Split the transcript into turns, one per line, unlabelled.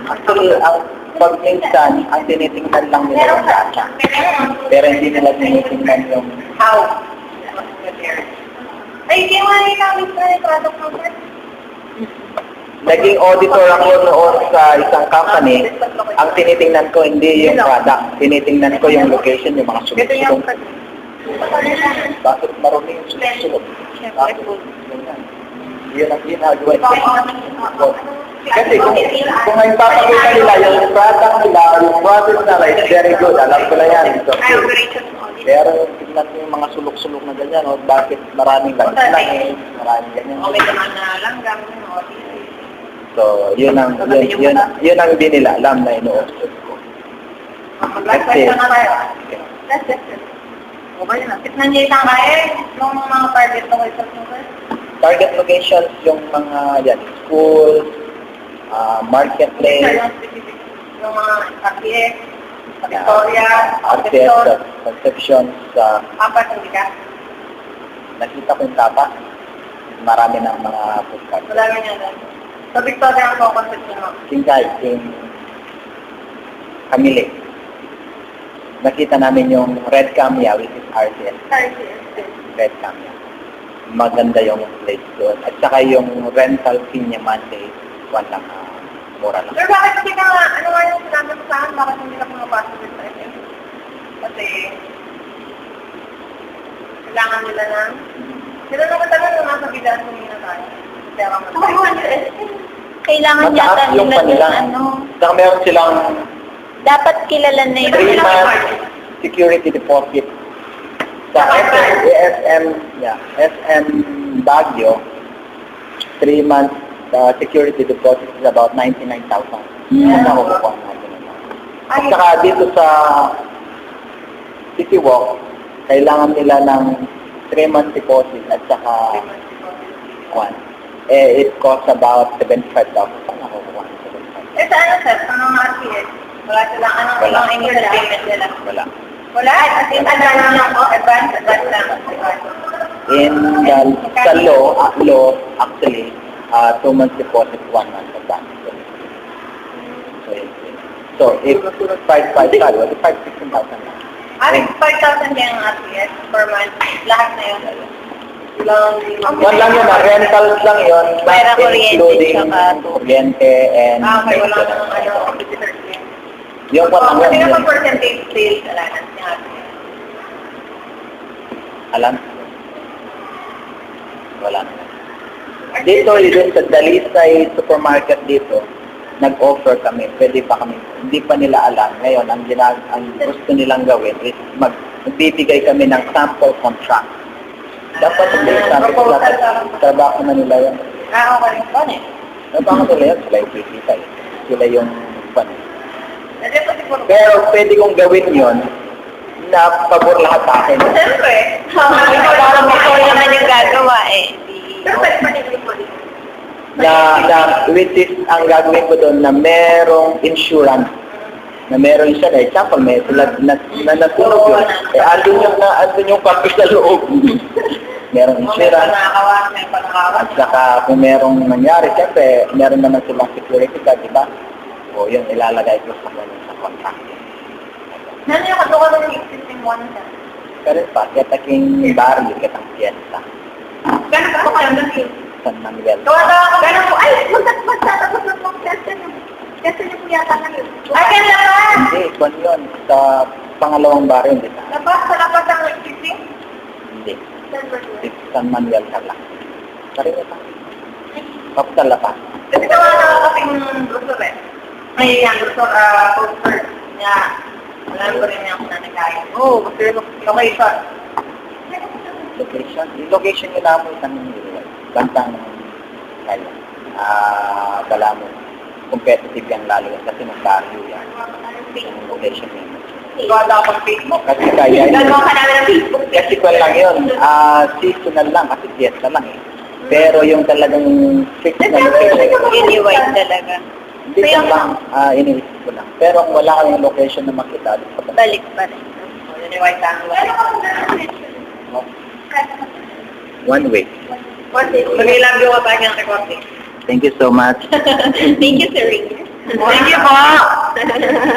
Actually, pag minsan, ang tinitingnan lang nila yung data. Pero hindi nila tinitingnan yung
How? Ay, di mo na namin sa product number?
naging auditor ako noon sa isang company. Ang tinitingnan ko hindi yung product. Tinitingnan ko yung location, yung mga sulok-sulok. Bakit marumi yung sulok-sulok? Bakit? Yun ang ginagawa ko. Kasi kung ang papakita nila yung product nila, yung process nila is very good. Alam ko na yan. So, pero tignan mo yung mga sulok-sulok na ganyan, o bakit maraming langis, maraming ganyan.
Okay naman na lang, gamit mo.
So, yun ang hindi nila alam na ino-observe ko.
Mag-last question na tayo. Last question. Okay na. Tignan niyo isang kaya, yung mga target na kayo sa number?
Target locations, yung mga yan, schools, marketplace,
Yung mga RPS, sa Victoria,
RCS, Conception, sa
apat hindi ka?
nakita ko yung tapa, marami ng mga food carts.
Wala nga niya doon. Sa Victoria ang concept mo.
Singkay, Camille. Nakita namin yung Red Camia, which is RCS. Red Camia. Maganda yung place doon. At saka yung rental fee niya Monday, lang, mura lang.
Pero bakit hindi ka, ano nga yung sinabi mo sa akin, bakit hindi ka pumapasok sa SM? Kasi, kailangan nila na, sila naman talaga nung nasa bilan kumina tayo. Kaya
Kailangan
Mataas
yata
yung
nila
kanila.
yung ano.
Saka meron silang
Dapat kilala na yung
3-month security deposit. Sa SM Baguio, 3-month security deposit is about 99,000. Yan ang kukuha natin. At saka dito sa City Walk, kailangan nila ng 3-month deposit at saka it costs about 75,000 ang nakukuha.
Eh, sa ano, sir? Sa mga RPS? Wala silang anong
Wala.
ibang initial payment nila?
Wala.
Wala? As in, advance lang po? Advance lang.
In sa law, actually, 2 months deposit, 1 month advance. So, if 5,500, well, 5,16,000 lang.
Ano, 5,000 yung RPS per month? Lahat na yun?
One lang yun, rentals lang yun,
Pera, kuryente,
including
saka
kuryente and
Okay, wala
maintenance.
nang visitors din.
Yung one lang
Kasi
yun,
naman percentage sales alanan yung RPS.
alam? Wala na. Dito, yun sa Dalisay supermarket dito, nag-offer kami, pwede pa kami, hindi pa nila alam. Ngayon, ang gusto nilang gawin is magbibigay kami ng sample contract. Dapat sabi ko dapat trabaho na nila yun.
Okay. Ano eh?
Trabaho nila yun, sila yung kikita eh. Sila yung pan.
Kasi pa siguro.
Pero pwede kong gawin yun na pabor lahat sa akin.
Siyempre.
Parang ikaw naman yung gagawa eh.
Pero pwede pa rin mo din.
Which is, ang gagawin ko doon na merong insurance. Na meron siya, na example, may tulad na natunog yun. Eh, andun yung papel sa loob. Merong insurance. At saka kung merong nangyari, siyempre, meron naman silang security card, di ba? O yun, ilalagay ko sa contract.
Ano yung katuwa ng existing one na?
Pero pa, kataking barrio, katang fiesta.
Gano'n pa ako kayo ng
San Manuel.
Gawa-gawa ko gano'n po. Ay, magtatapos na po ang test niyo. Test niyo po yata ngayon. Ay, gano'n naman!
Hindi, kung yun, sa pangalawang barrio, hindi na.
Sa lapas ang existing?
Hindi. San Manuel ka lang. Sarili pa. Tapos sa lapas.
Kasi gawa na ako kasing brochure eh. May brochure, poster. Kaya, alam ko rin niya kung nanagaya. Oo, kasi location.
Location. Yung location nyo namin sa Manila. Bantang kaya. Balamon. Competitive yan lalo yan kasi ng barrio yan. Yung location yun.
Gawa na ako ng Facebook.
Kasi kaya
Gano'n ka namin ng Facebook.
kasi kung lang yun, seasonal lang kasi fiesta lang eh. Pero yung talagang fixed na location,
Anyway talaga.
hindi ko lang, iniisip ko lang. Pero kung wala kayong location na makita,
Balik pa rin.
Yun yung white angle.
one way.
Mag-ilang yung kapag ng recording.
Thank you so much.
Thank you, Sir Rick.
Thank you po.